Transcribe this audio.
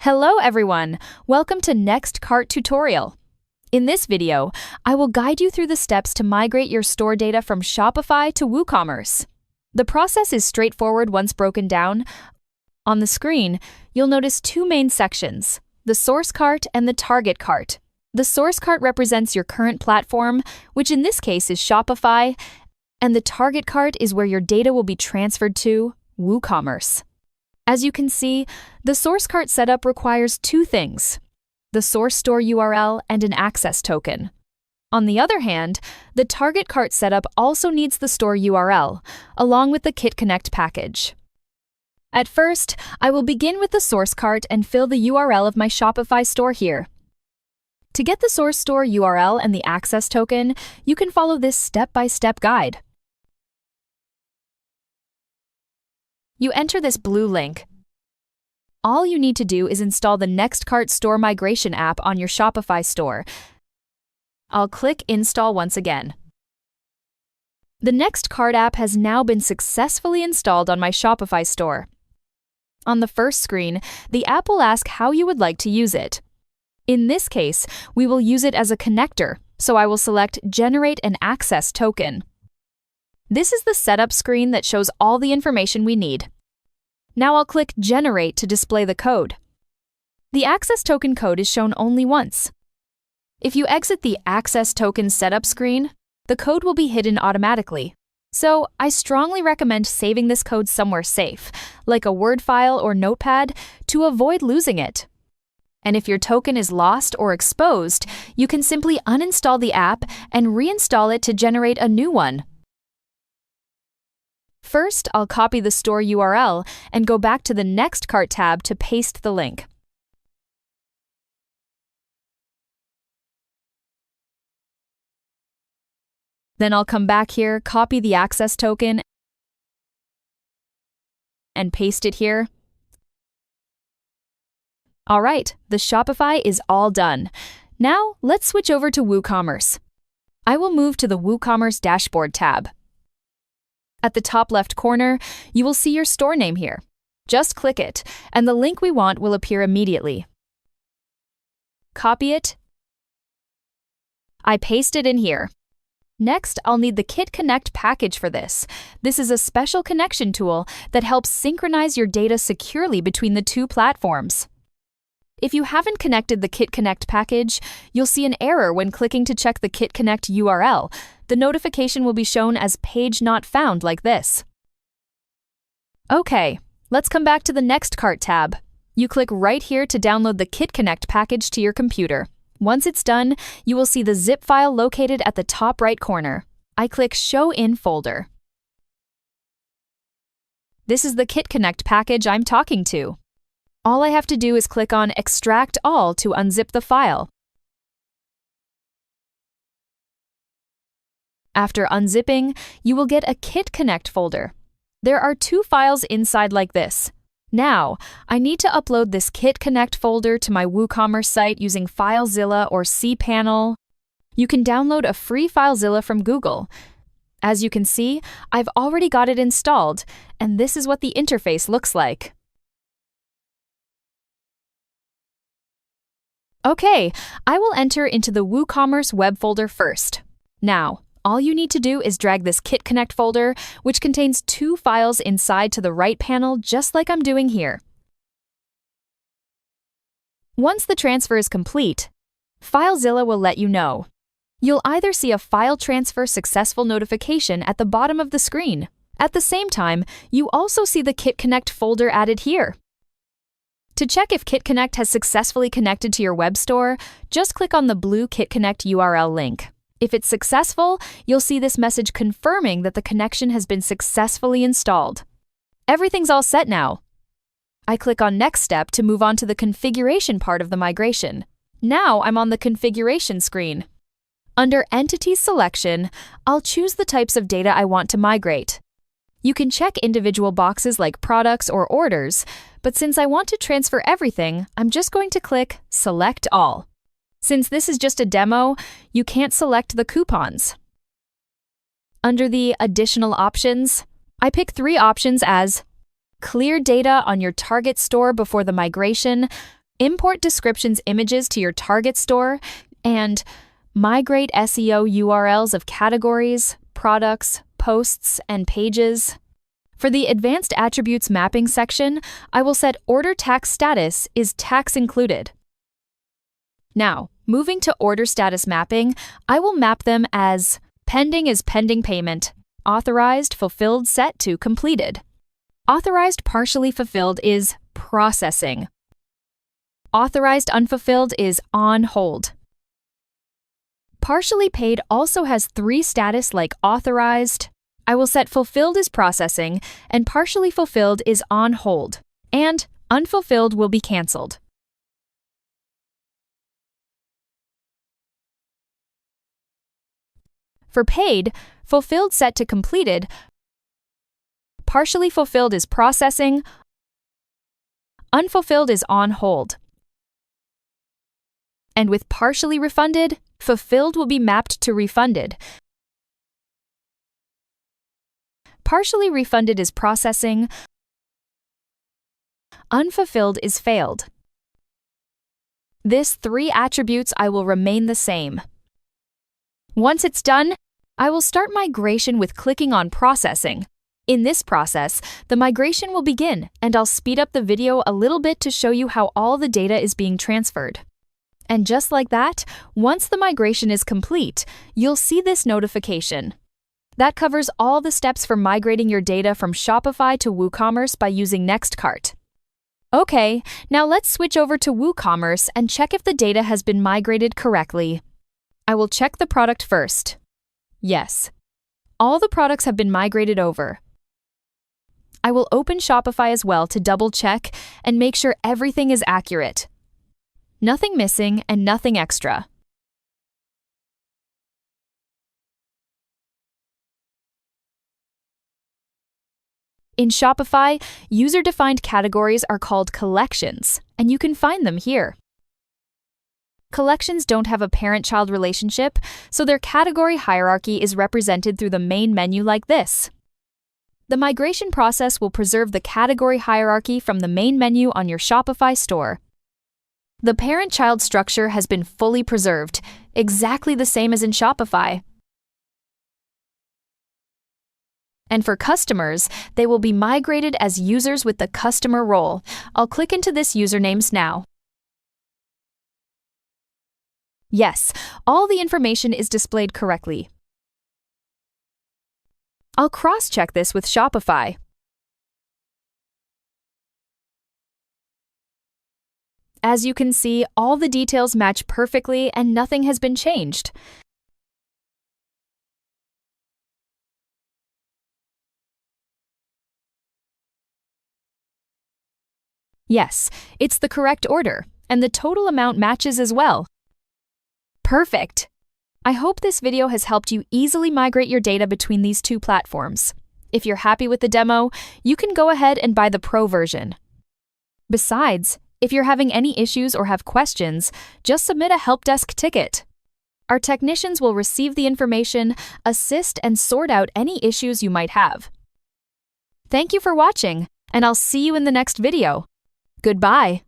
Hello everyone, welcome to Next Cart Tutorial. In this video, I will guide you through the steps to migrate your store data from Shopify to WooCommerce. The process is straightforward once broken down. On the screen, you'll notice two main sections, the source cart and the target cart. The source cart represents your current platform, which in this case is Shopify, and the target cart is where your data will be transferred to, WooCommerce. As you can see, the source cart setup requires two things, the source store URL and an access token. On the other hand, the target cart setup also needs the store URL, along with the Kit Connect package. At first, I will begin with the source cart and fill the URL of my Shopify store here. To get the source store URL and the access token, you can follow this step-by-step guide. You enter this blue link. All you need to do is install the NextCart Store Migration app on your Shopify store. I'll click Install once again. The NextCart app has now been successfully installed on my Shopify store. On the first screen, the app will ask how you would like to use it. In this case, we will use it as a connector, so I will select Generate an Access Token. This is the setup screen that shows all the information we need. Now I'll click Generate to display the code. The access token code is shown only once. If you exit the access token setup screen, the code will be hidden automatically. So I strongly recommend saving this code somewhere safe, like a Word file or Notepad, to avoid losing it. And if your token is lost or exposed, you can simply uninstall the app and reinstall it to generate a new one. First, I'll copy the store URL and go back to the Next Cart tab to paste the link. Then I'll come back here, copy the access token, and paste it here. All right, the Shopify is all done. Now, let's switch over to WooCommerce. I will move to the WooCommerce Dashboard tab. At the top left corner, you will see your store name here. Just click it, and the link we want will appear immediately. Copy it. I paste it in here. Next, I'll need the Kit Connect package for this. This is a special connection tool that helps synchronize your data securely between the two platforms. If you haven't connected the Kit Connect package, you'll see an error when clicking to check the Kit Connect URL. The notification will be shown as page not found like this. Okay, let's come back to the Next Cart tab. You click right here to download the Kit Connect package to your computer. Once it's done, you will see the zip file located at the top right corner. I click Show in Folder. This is the Kit Connect package I'm talking to. All I have to do is click on Extract All to unzip the file. After unzipping, you will get a Kit Connect folder. There are two files inside like this. Now, I need to upload this Kit Connect folder to my WooCommerce site using FileZilla or cPanel. You can download a free FileZilla from Google. As you can see, I've already got it installed, and this is what the interface looks like. Okay, I will enter into the WooCommerce web folder first. Now, all you need to do is drag this Kit Connect folder, which contains two files inside to the right panel, just like I'm doing here. Once the transfer is complete, FileZilla will let you know. You'll either see a File Transfer Successful notification at the bottom of the screen. At the same time, you also see the Kit Connect folder added here. To check if Kit Connect has successfully connected to your web store, just click on the blue Kit Connect URL link. If it's successful, you'll see this message confirming that the connection has been successfully installed. Everything's all set now. I click on Next Step to move on to the configuration part of the migration. Now I'm on the configuration screen. Under Entity Selection, I'll choose the types of data I want to migrate. You can check individual boxes like products or orders, but since I want to transfer everything, I'm just going to click Select All. Since this is just a demo, you can't select the coupons. Under the Additional Options, I pick three options as Clear data on your target store before the migration, import descriptions images to your target store, and migrate SEO URLs of categories, products, posts, and pages. For the Advanced Attributes Mapping section, I will set Order Tax Status is Tax Included. Now, moving to Order Status Mapping, I will map them as Pending is Pending Payment, Authorized Fulfilled Set to Completed. Authorized Partially Fulfilled is Processing. Authorized Unfulfilled is On Hold. Partially Paid also has 3 status like Authorized. I will set Fulfilled is Processing, and Partially Fulfilled is On Hold, and Unfulfilled will be canceled. For Paid, Fulfilled Set to Completed, Partially Fulfilled is Processing, Unfulfilled is On Hold. And with Partially Refunded, Fulfilled will be mapped to Refunded. Partially Refunded is Processing, Unfulfilled is Failed. This 3 attributes I will remain the same. Once it's done, I will start migration with clicking on Processing. In this process, the migration will begin, and I'll speed up the video a little bit to show you how all the data is being transferred. And just like that, once the migration is complete, you'll see this notification. That covers all the steps for migrating your data from Shopify to WooCommerce by using NextCart. Okay, now let's switch over to WooCommerce and check if the data has been migrated correctly. I will check the product first. Yes, all the products have been migrated over. I will open Shopify as well to double check and make sure everything is accurate. Nothing missing and nothing extra. In Shopify, user-defined categories are called collections, and you can find them here. Collections don't have a parent-child relationship, so their category hierarchy is represented through the main menu like this. The migration process will preserve the category hierarchy from the main menu on your Shopify store. The parent-child structure has been fully preserved, exactly the same as in Shopify. And for customers, they will be migrated as users with the customer role. I'll click into this usernames now. Yes, all the information is displayed correctly. I'll cross-check this with Shopify. As you can see, all the details match perfectly and nothing has been changed. Yes, it's the correct order, and the total amount matches as well. Perfect! I hope this video has helped you easily migrate your data between these 2 platforms. If you're happy with the demo, you can go ahead and buy the Pro version. Besides, if you're having any issues or have questions, just submit a help desk ticket. Our technicians will receive the information, assist, and sort out any issues you might have. Thank you for watching, and I'll see you in the next video. Goodbye.